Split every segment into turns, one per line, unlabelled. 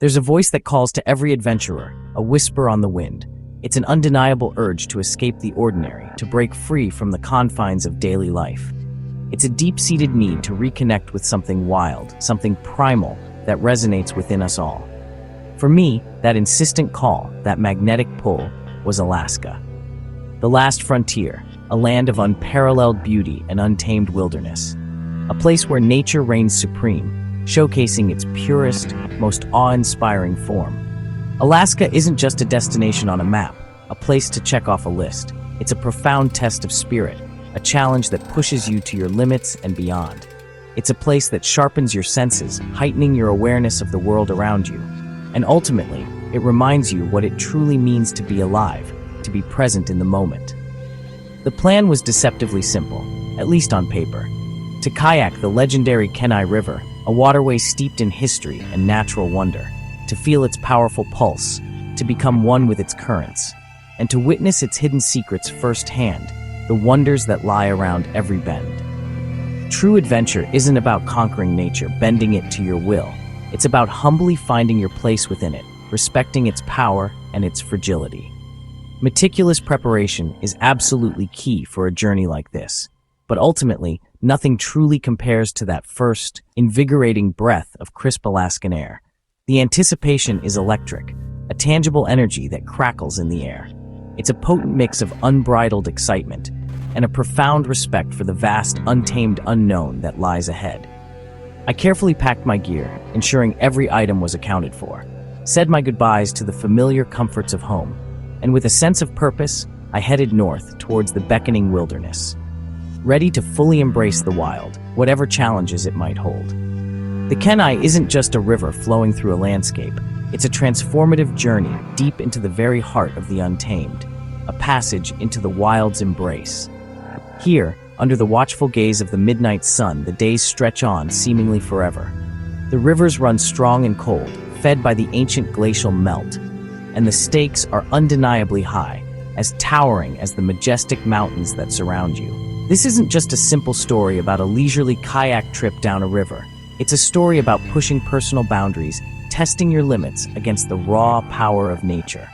There's a voice that calls to every adventurer, a whisper on the wind. It's an undeniable urge to escape the ordinary, to break free from the confines of daily life. It's a deep-seated need to reconnect with something wild, something primal that resonates within us all. For me, that insistent call, that magnetic pull, was Alaska. The last frontier, a land of unparalleled beauty and untamed wilderness. A place where nature reigns supreme, showcasing its purest, most awe-inspiring form. Alaska isn't just a destination on a map, a place to check off a list. It's a profound test of spirit, a challenge that pushes you to your limits and beyond. It's a place that sharpens your senses, heightening your awareness of the world around you. And ultimately, it reminds you what it truly means to be alive, to be present in the moment. The plan was deceptively simple, at least on paper. To kayak the legendary Kenai River, a waterway steeped in history and natural wonder, to feel its powerful pulse, to become one with its currents, and to witness its hidden secrets firsthand, the wonders that lie around every bend. True adventure isn't about conquering nature, bending it to your will. It's about humbly finding your place within it, respecting its power and its fragility. Meticulous preparation is absolutely key for a journey like this, but ultimately, nothing truly compares to that first, invigorating breath of crisp Alaskan air. The anticipation is electric, a tangible energy that crackles in the air. It's a potent mix of unbridled excitement and a profound respect for the vast, untamed unknown that lies ahead. I carefully packed my gear, ensuring every item was accounted for, said my goodbyes to the familiar comforts of home, and with a sense of purpose, I headed north towards the beckoning wilderness, ready to fully embrace the wild, whatever challenges it might hold. The Kenai isn't just a river flowing through a landscape. It's a transformative journey deep into the very heart of the untamed, a passage into the wild's embrace. Here, under the watchful gaze of the midnight sun, the days stretch on seemingly forever. The rivers run strong and cold, fed by the ancient glacial melt, and the stakes are undeniably high, as towering as the majestic mountains that surround you. This isn't just a simple story about a leisurely kayak trip down a river. It's a story about pushing personal boundaries, testing your limits against the raw power of nature.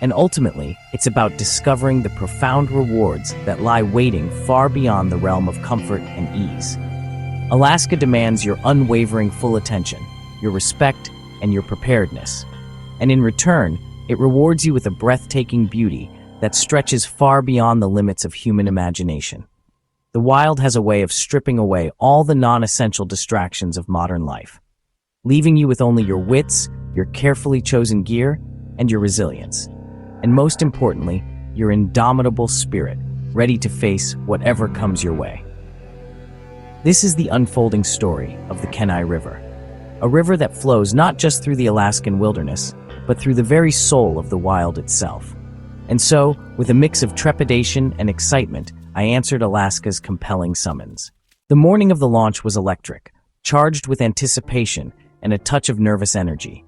And ultimately, it's about discovering the profound rewards that lie waiting far beyond the realm of comfort and ease. Alaska demands your unwavering full attention, your respect, and your preparedness. And in return, it rewards you with a breathtaking beauty that stretches far beyond the limits of human imagination. The wild has a way of stripping away all the non-essential distractions of modern life, leaving you with only your wits, your carefully chosen gear, and your resilience. And most importantly, your indomitable spirit, ready to face whatever comes your way. This is the unfolding story of the Kenai River, a river that flows not just through the Alaskan wilderness, but through the very soul of the wild itself. And so, with a mix of trepidation and excitement, I answered Alaska's compelling summons. The morning of the launch was electric, charged with anticipation and a touch of nervous energy.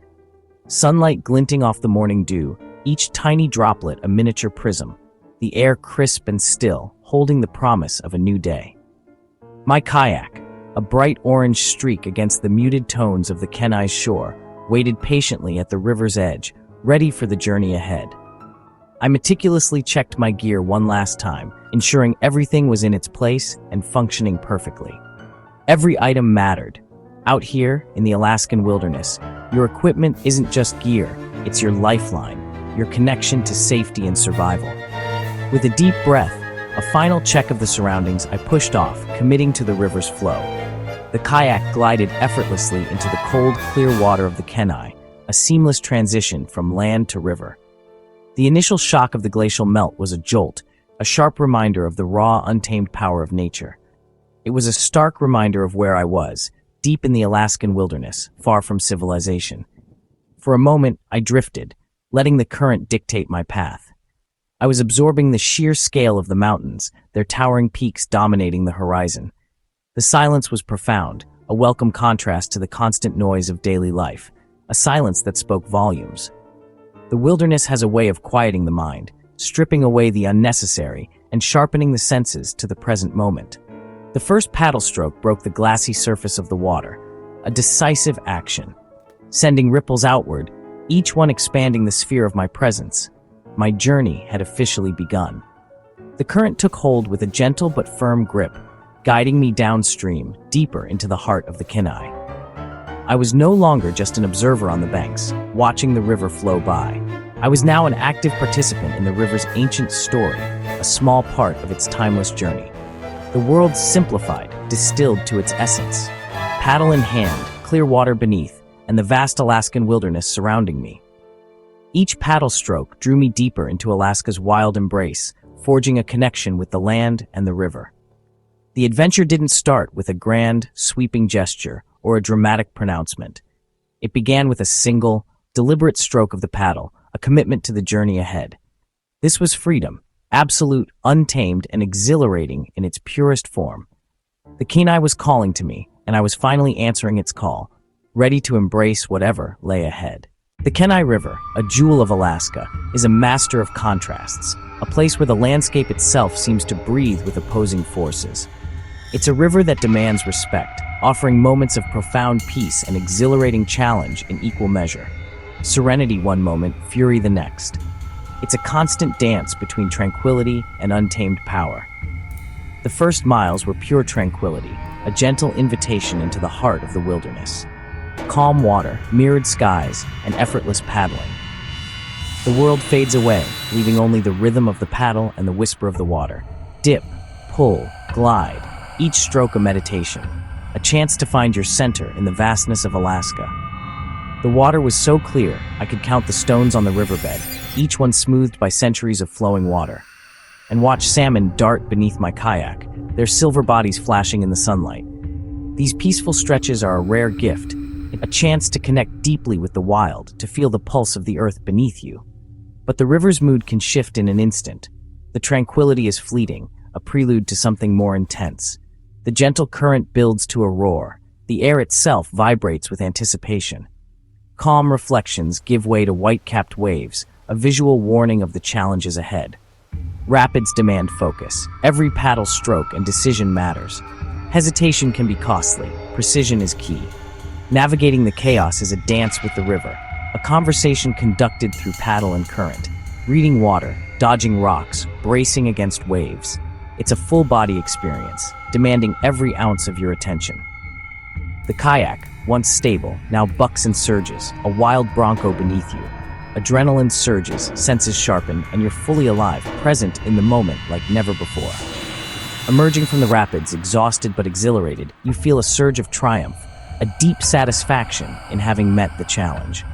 Sunlight glinting off the morning dew, each tiny droplet a miniature prism, the air crisp and still, holding the promise of a new day. My kayak, a bright orange streak against the muted tones of the Kenai's shore, waited patiently at the river's edge, ready for the journey ahead. I meticulously checked my gear one last time, ensuring everything was in its place and functioning perfectly. Every item mattered. Out here, in the Alaskan wilderness, your equipment isn't just gear, it's your lifeline, your connection to safety and survival. With a deep breath, a final check of the surroundings, I pushed off, committing to the river's flow. The kayak glided effortlessly into the cold, clear water of the Kenai, a seamless transition from land to river. The initial shock of the glacial melt was a jolt, a sharp reminder of the raw, untamed power of nature. It was a stark reminder of where I was, deep in the Alaskan wilderness, far from civilization. For a moment, I drifted, letting the current dictate my path. I was absorbing the sheer scale of the mountains, their towering peaks dominating the horizon. The silence was profound, a welcome contrast to the constant noise of daily life, a silence that spoke volumes. The wilderness has a way of quieting the mind, stripping away the unnecessary and sharpening the senses to the present moment. The first paddle stroke broke the glassy surface of the water, a decisive action. sending ripples outward, each one expanding the sphere of my presence. My journey had officially begun. The current took hold with a gentle but firm grip, guiding me downstream, deeper into the heart of the Kenai. I was no longer just an observer on the banks, watching the river flow by. I was now an active participant in the river's ancient story, a small part of its timeless journey. The world simplified, distilled to its essence. Paddle in hand, clear water beneath, and the vast Alaskan wilderness surrounding me. Each paddle stroke drew me deeper into Alaska's wild embrace, forging a connection with the land and the river. The adventure didn't start with a grand, sweeping gesture or a dramatic pronouncement. It began with a single, deliberate stroke of the paddle, a commitment to the journey ahead. This was freedom, absolute, untamed, and exhilarating in its purest form. The Kenai was calling to me, and I was finally answering its call, ready to embrace whatever lay ahead. The Kenai River, a jewel of Alaska, is a master of contrasts, a place where the landscape itself seems to breathe with opposing forces. It's a river that demands respect, offering moments of profound peace and exhilarating challenge in equal measure. Serenity one moment, fury the next. It's a constant dance between tranquility and untamed power. The first miles were pure tranquility, a gentle invitation into the heart of the wilderness. Calm water, mirrored skies, and effortless paddling. The world fades away, leaving only the rhythm of the paddle and the whisper of the water. Dip, pull, glide, each stroke a meditation, a chance to find your center in the vastness of Alaska. The water was so clear, I could count the stones on the riverbed, each one smoothed by centuries of flowing water, and watch salmon dart beneath my kayak, their silver bodies flashing in the sunlight. These peaceful stretches are a rare gift, a chance to connect deeply with the wild, to feel the pulse of the earth beneath you. But the river's mood can shift in an instant. The tranquility is fleeting, a prelude to something more intense. The gentle current builds to a roar. The air itself vibrates with anticipation. Calm reflections give way to white-capped waves, a visual warning of the challenges ahead. Rapids demand focus. Every paddle stroke and decision matters. Hesitation can be costly. Precision is key. Navigating the chaos is a dance with the river, a conversation conducted through paddle and current. Reading water, dodging rocks, bracing against waves. It's a full-body experience, demanding every ounce of your attention. The kayak, once stable, now bucks and surges, a wild bronco beneath you. Adrenaline surges, senses sharpen, and you're fully alive, present in the moment like never before. Emerging from the rapids, exhausted but exhilarated, you feel a surge of triumph, a deep satisfaction in having met the challenge.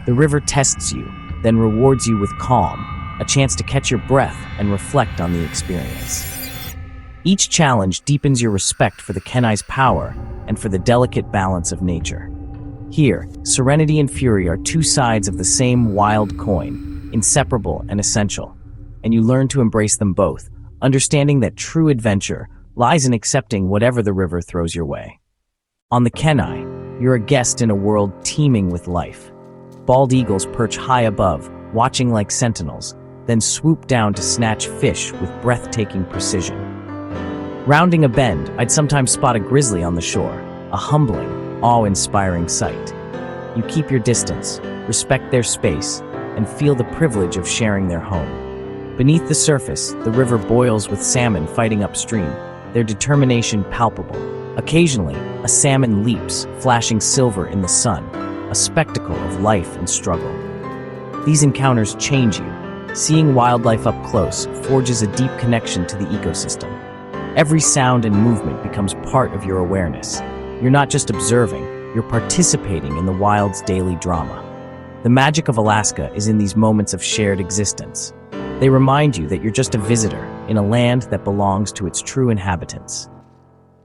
The river tests you, then rewards you with calm, a chance to catch your breath and reflect on the experience. Each challenge deepens your respect for the Kenai's power and for the delicate balance of nature. Here, serenity and fury are two sides of the same wild coin, inseparable and essential, and you learn to embrace them both, understanding that true adventure lies in accepting whatever the river throws your way. On the Kenai, you're a guest in a world teeming with life. Bald eagles perch high above, watching like sentinels, then swoop down to snatch fish with breathtaking precision. Rounding a bend, I'd sometimes spot a grizzly on the shore, a humbling, awe-inspiring sight. You keep your distance, respect their space, and feel the privilege of sharing their home. Beneath the surface, the river boils with salmon fighting upstream, their determination palpable. Occasionally, a salmon leaps, flashing silver in the sun, a spectacle of life and struggle. These encounters change you. Seeing wildlife up close forges a deep connection to the ecosystem. Every sound and movement becomes part of your awareness. You're not just observing, you're participating in the wild's daily drama. The magic of Alaska is in these moments of shared existence. They remind you that you're just a visitor in a land that belongs to its true inhabitants.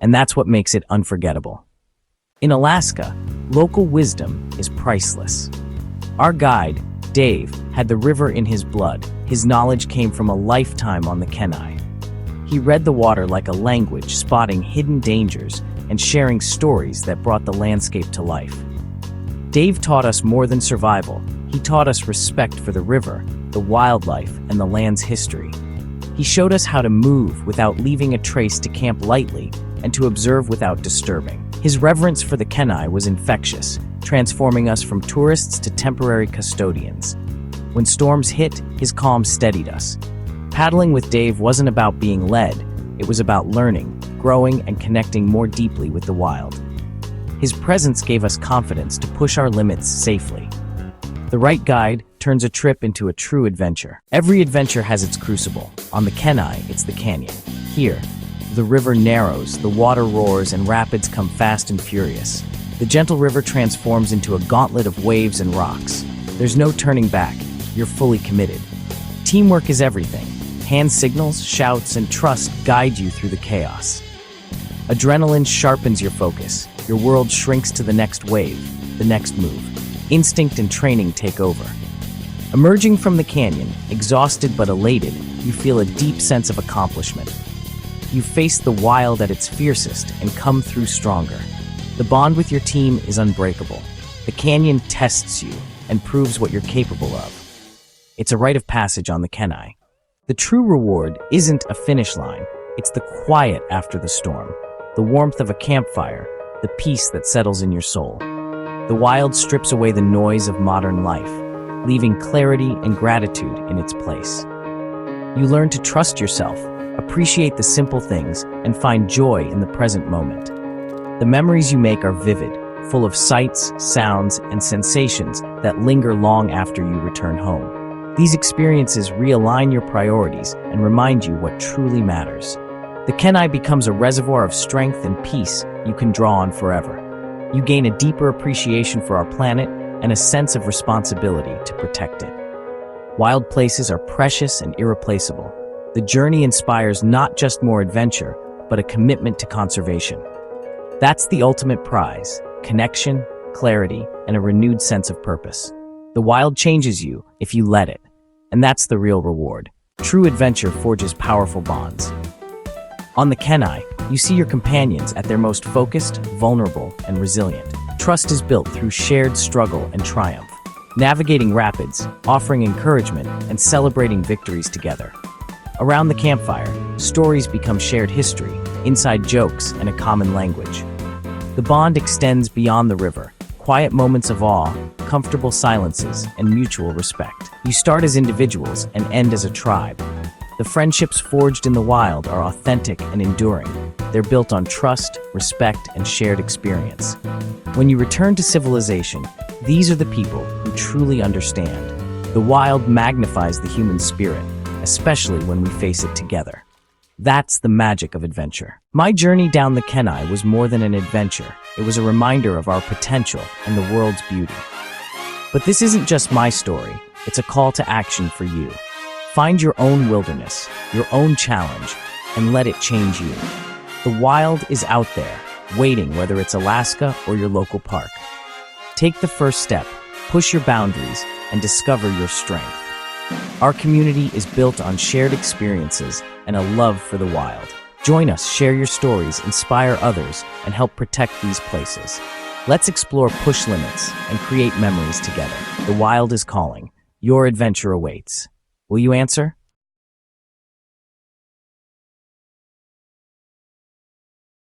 And that's what makes it unforgettable. In Alaska, local wisdom is priceless. Our guide, Dave, had the river in his blood. His knowledge came from a lifetime on the Kenai. He read the water like a language, spotting hidden dangers and sharing stories that brought the landscape to life. Dave taught us more than survival. He taught us respect for the river, the wildlife, and the land's history. He showed us how to move without leaving a trace, to camp lightly, and to observe without disturbing. His reverence for the Kenai was infectious, transforming us from tourists to temporary custodians. When storms hit, his calm steadied us. Paddling with Dave wasn't about being led, it was about learning, growing, and connecting more deeply with the wild. His presence gave us confidence to push our limits safely. The right guide turns a trip into a true adventure. Every adventure has its crucible. On the Kenai, it's the canyon. Here, the river narrows, the water roars, and rapids come fast and furious. The gentle river transforms into a gauntlet of waves and rocks. There's no turning back. You're fully committed. Teamwork is everything. Hand signals, shouts, and trust guide you through the chaos. Adrenaline sharpens your focus. Your world shrinks to the next wave, the next move. Instinct and training take over. Emerging from the canyon, exhausted but elated, you feel a deep sense of accomplishment. You face the wild at its fiercest and come through stronger. The bond with your team is unbreakable. The canyon tests you and proves what you're capable of. It's a rite of passage on the Kenai. The true reward isn't a finish line, it's the quiet after the storm, the warmth of a campfire, the peace that settles in your soul. The wild strips away the noise of modern life, leaving clarity and gratitude in its place. You learn to trust yourself, appreciate the simple things, and find joy in the present moment. The memories you make are vivid, full of sights, sounds, and sensations that linger long after you return home. These experiences realign your priorities and remind you what truly matters. The Kenai becomes a reservoir of strength and peace you can draw on forever. You gain a deeper appreciation for our planet and a sense of responsibility to protect it. Wild places are precious and irreplaceable. The journey inspires not just more adventure, but a commitment to conservation. That's the ultimate prize: connection, clarity, and a renewed sense of purpose. The wild changes you if you let it, and that's the real reward. True adventure forges powerful bonds. On the Kenai, you see your companions at their most focused, vulnerable, and resilient. Trust is built through shared struggle and triumph, navigating rapids, offering encouragement, and celebrating victories together. Around the campfire, stories become shared history, inside jokes, and a common language. The bond extends beyond the river. Quiet moments of awe, comfortable silences, and mutual respect. You start as individuals and end as a tribe. The friendships forged in the wild are authentic and enduring. They're built on trust, respect, and shared experience. When you return to civilization, these are the people who truly understand. The wild magnifies the human spirit, especially when we face it together. That's the magic of adventure. My journey down the Kenai was more than an adventure. It was a reminder of our potential and the world's beauty. But this isn't just my story. It's a call to action for you. Find your own wilderness, your own challenge, and let it change you. The wild is out there, waiting, whether it's Alaska or your local park. Take the first step, push your boundaries, and discover your strength. Our community is built on shared experiences and a love for the wild. Join us, share your stories, inspire others, and help protect these places. Let's explore push limits and create memories together. The wild is calling. Your adventure awaits. Will you answer?